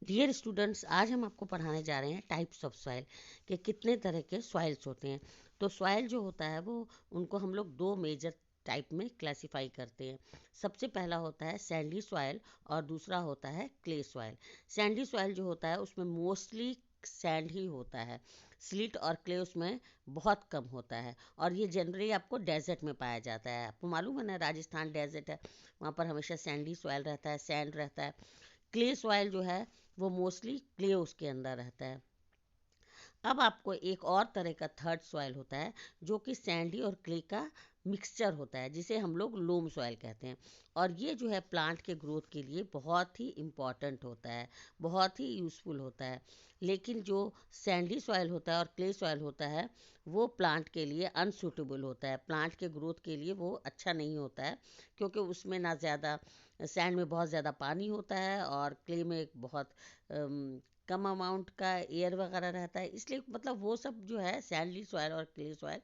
Dear students, आज हम आपको पढ़ाने जा रहे हैं टाइप्स ऑफ सॉइल कि कितने तरह के सॉइल्स होते हैं। तो सॉइल जो होता है वो उनको हम लोग दो मेजर टाइप में क्लासिफाई करते हैं। सबसे पहला होता है सैंडी सॉइल और दूसरा होता है क्ले सॉइल। सैंडी सॉइल जो होता है उसमें मोस्टली सैंड ही होता है, स्लिट और क्ले उसमें बहुत कम होता है और ये जनरली आपको डेजर्ट में पाया जाता है। आपको मालूम है ना, राजस्थान डेजर्ट है, वहाँ पर हमेशा सैंडी सॉइल रहता है, सैंड रहता है। क्ले सॉइल जो है वो मोस्टली क्ले उसके अंदर रहता है। अब आपको एक और तरह का थर्ड सॉइल होता है जो कि सैंडी और क्ले का मिक्सचर होता है, जिसे हम लोग लोम सॉइल कहते हैं। और ये जो है प्लांट के ग्रोथ के लिए बहुत ही इम्पॉर्टेंट होता है, बहुत ही यूज़फुल होता है। लेकिन जो सैंडी सॉइल होता है और क्ले सॉइल होता है वो प्लांट के लिए अनसूटेबल होता है, प्लांट के ग्रोथ के लिए वो अच्छा नहीं होता है, क्योंकि उसमें ना ज़्यादा, सैंड में बहुत ज़्यादा पानी होता है और क्ले में बहुत कम अमाउंट का एयर वगैरह रहता है। इसलिए मतलब वो सब जो है सैंडली सॉइल और क्ले सॉइल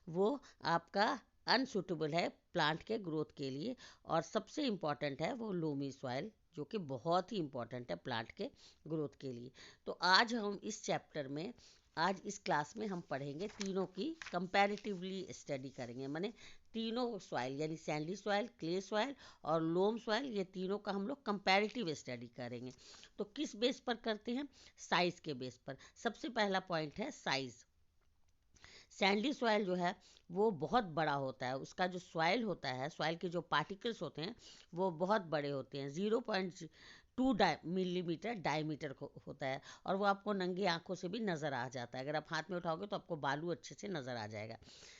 वो आपका अनसुटेबल है प्लांट के ग्रोथ के लिए। और सबसे इम्पॉर्टेंट है वो लोमी सॉइल, जो कि बहुत ही इम्पॉर्टेंट है प्लांट के ग्रोथ के लिए। तो आज हम इस चैप्टर में, आज इस क्लास में हम पढ़ेंगे तीनों की कंपैरेटिवली स्टडी करेंगे, माने तीनों सॉइल यानी सैंडली सॉइल, क्ले सॉइल और लोम सॉइल, ये तीनों का हम लोग कंपैरेटिव स्टडी करेंगे। तो किस बेस पर करते हैं? साइज के बेस पर। सबसे पहला पॉइंट है साइज। सैंडी सॉइल जो है वो बहुत बड़ा होता है, उसका जो सॉइल होता है, सॉइल के जो पार्टिकल्स होते हैं वो बहुत बड़े होते हैं, 0.2 मिलीमीटर डायमीटर होता है। और वो आपको नंगी आंखों से भी नज़र आ जाता है, अगर आप हाथ में उठाओगे तो आपको बालू अच्छे से नज़र आ जाएगा।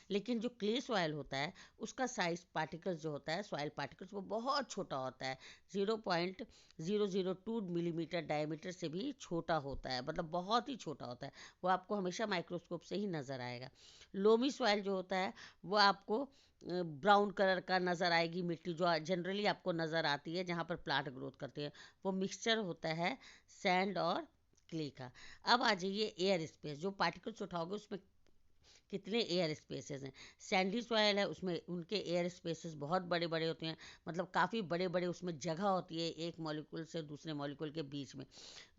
लेकिन जो क्ले सॉइल होता है उसका साइज पार्टिकल्स जो होता है, सॉइल पार्टिकल्स, वो बहुत छोटा होता है, 0.002 मिलीमीटर डायमीटर से भी छोटा होता है, मतलब बहुत ही छोटा होता है। वो आपको हमेशा माइक्रोस्कोप से ही नज़र आएगा। लोमी सॉइल जो होता है वो आपको ब्राउन कलर का नज़र आएगी, मिट्टी जो जनरली आपको नज़र आती है जहाँ पर प्लांट ग्रोथ करते हैं, वो मिक्सचर होता है सैंड और क्ले का। अब आ जाइए एयर स्पेस, जो पार्टिकल्स उठाओगे उसमें कितने एयर स्पेसेस हैं। सैंडी सॉयल है, उसमें उनके एयर स्पेसेस बहुत बड़े बड़े होते हैं, मतलब काफ़ी बड़े बड़े उसमें जगह होती है एक मॉलिक्यूल से दूसरे मॉलिक्यूल के बीच में,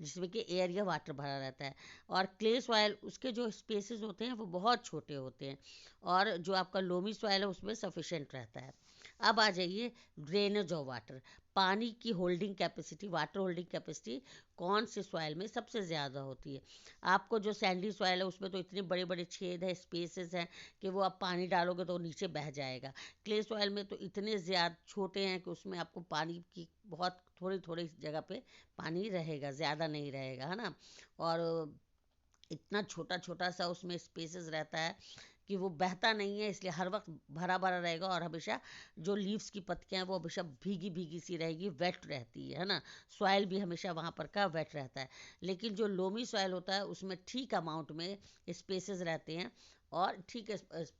जिसमें कि एयर या वाटर भरा रहता है। और क्ले सॉयल, उसके जो स्पेसेस होते हैं वो बहुत छोटे होते हैं, और जो आपका लोमी सॉयल है उसमें सफिशेंट रहता है। अब आ जाइए ड्रेनेज ऑफ वाटर, पानी की holding capacity, water holding capacity कौन से सॉइल में सबसे ज़्यादा होती है। आपको जो सैंडी सॉइल है उसमें तो इतने बड़े बड़े छेद है, स्पेसेस हैं कि वो आप पानी डालोगे तो नीचे बह जाएगा। क्ले सॉइल में तो इतने ज़्यादा छोटे हैं कि उसमें आपको पानी की बहुत थोड़ी थोड़ी जगह पे पानी रहेगा, ज़्यादा नहीं रहेगा, है ना। और इतना छोटा छोटा सा उसमें स्पेसेस रहता है कि वो बहता नहीं है, इसलिए हर वक्त भरा भरा रहेगा, और हमेशा जो लीव्स की पत्तियां हैं वो हमेशा भीगी भीगी सी रहेगी, वेट रहती है ना। सॉइल भी हमेशा वहाँ पर का वेट रहता है। लेकिन जो लोमी सॉइल होता है उसमें ठीक अमाउंट में स्पेसेस रहते हैं, और ठीक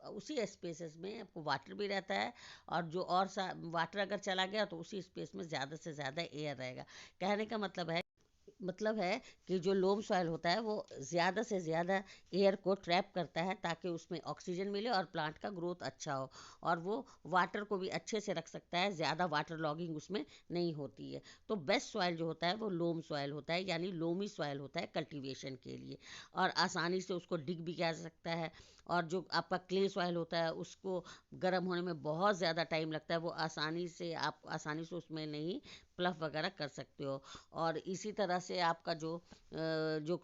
उसी स्पेसेस में आपको वाटर भी रहता है, और जो और सा वाटर अगर चला गया तो उसी स्पेस में ज़्यादा से ज़्यादा एयर रहेगा। कहने का मतलब है कि जो लोम सॉइल होता है वो ज़्यादा से ज़्यादा एयर को ट्रैप करता है, ताकि उसमें ऑक्सीजन मिले और प्लांट का ग्रोथ अच्छा हो, और वो वाटर को भी अच्छे से रख सकता है, ज़्यादा वाटर लॉगिंग उसमें नहीं होती है। तो बेस्ट सॉइल जो होता है वो लोम सॉइल होता है, यानी लोमी सॉइल होता है कल्टीवेशन के लिए, और आसानी से उसको डिग भी किया जा सकता है। और जो आपका क्ले सॉइल होता है उसको गर्म होने में बहुत ज़्यादा टाइम लगता है, वो आप आसानी से उसमें नहीं प्लफ वगैरह कर सकते हो। और इसी तरह से आपका जो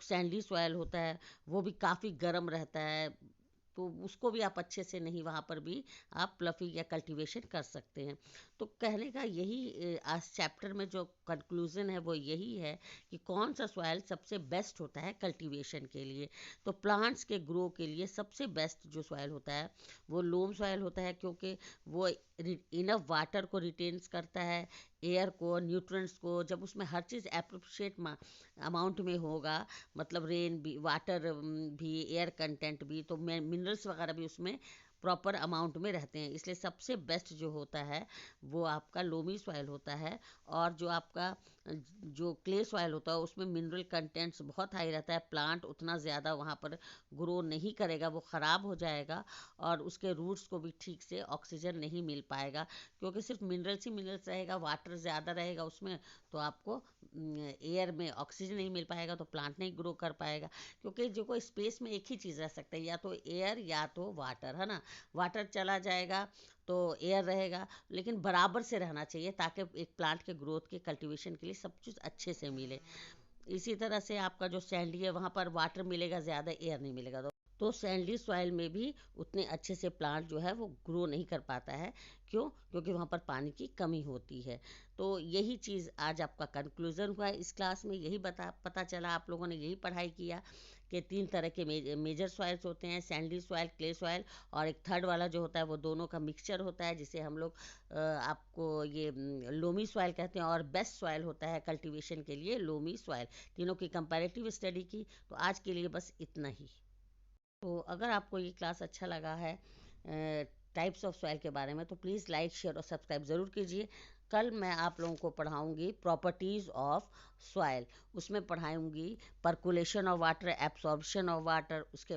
सैंडी सॉयल होता है वो भी काफ़ी गर्म रहता है, तो उसको भी आप अच्छे से नहीं, वहाँ पर भी आप प्लफिंग या कल्टीवेशन कर सकते हैं। तो कहने का यही आज चैप्टर में जो कंक्लूज़न है वो यही है कि कौन सा सॉयल सबसे बेस्ट होता है कल्टीवेशन के लिए। तो प्लांट्स के ग्रो के लिए सबसे बेस्ट जो सॉयल होता है वो लोम सॉयल होता है, क्योंकि वो इनफ वाटर को रिटेन्स करता है, एयर को, न्यूट्रिएंट्स को, जब उसमें हर चीज़ एप्रोप्रिएट अमाउंट में होगा, मतलब रेन भी, वाटर भी, एयर कंटेंट भी, तो मिनरल्स वगैरह भी उसमें प्रॉपर अमाउंट में रहते हैं, इसलिए सबसे बेस्ट जो होता है वो आपका लोमी सॉइल होता है। और जो आपका जो क्ले सॉइल होता है उसमें मिनरल कंटेंट्स बहुत हाई रहता है, प्लांट उतना ज़्यादा वहाँ पर ग्रो नहीं करेगा, वो ख़राब हो जाएगा, और उसके रूट्स को भी ठीक से ऑक्सीजन नहीं मिल पाएगा, क्योंकि सिर्फ मिनरल्स ही मिनरल्स रहेगा, वाटर ज़्यादा रहेगा उसमें, तो आपको एयर में ऑक्सीजन नहीं मिल पाएगा, तो प्लांट नहीं ग्रो कर पाएगा। क्योंकि जो कोई स्पेस में एक ही चीज़ रह सकता है, या तो एयर या तो वाटर, है ना। वाटर चला जाएगा तो एयर रहेगा, लेकिन बराबर से रहना चाहिए ताकि एक प्लांट के ग्रोथ के कल्टीवेशन के लिए सब चीज़ अच्छे से मिले। इसी तरह से आपका जो सैंडी है वहाँ पर वाटर मिलेगा ज़्यादा, एयर नहीं मिलेगा, तो सैंडली सॉइल में भी उतने अच्छे से प्लांट जो है वो ग्रो नहीं कर पाता है। क्यों? क्योंकि वहाँ पर पानी की कमी होती है। तो यही चीज़ आज आपका कंक्लूज़न हुआ है इस क्लास में, यही पता चला, आप लोगों ने यही पढ़ाई किया कि 3 तरह के मेजर सॉइल्स होते हैं, सैंडली सॉइल, क्ले सॉइल, और एक थर्ड वाला जो होता है वो दोनों का मिक्सचर होता है, जिसे हम लोग आपको ये लोमी सॉइल कहते हैं, और बेस्ट सॉइल होता है कल्टीवेशन के लिए लोमी सॉइल। तीनों की कंपैरेटिव स्टडी की। तो आज के लिए बस इतना ही। तो अगर आपको ये क्लास अच्छा लगा है टाइप्स ऑफ सॉइल के बारे में, तो प्लीज़ लाइक, शेयर और सब्सक्राइब ज़रूर कीजिए। कल मैं आप लोगों को पढ़ाऊँगी प्रॉपर्टीज़ ऑफ सॉइल। उसमें पढ़ाऊँगी percolation of water, absorption of water, उसके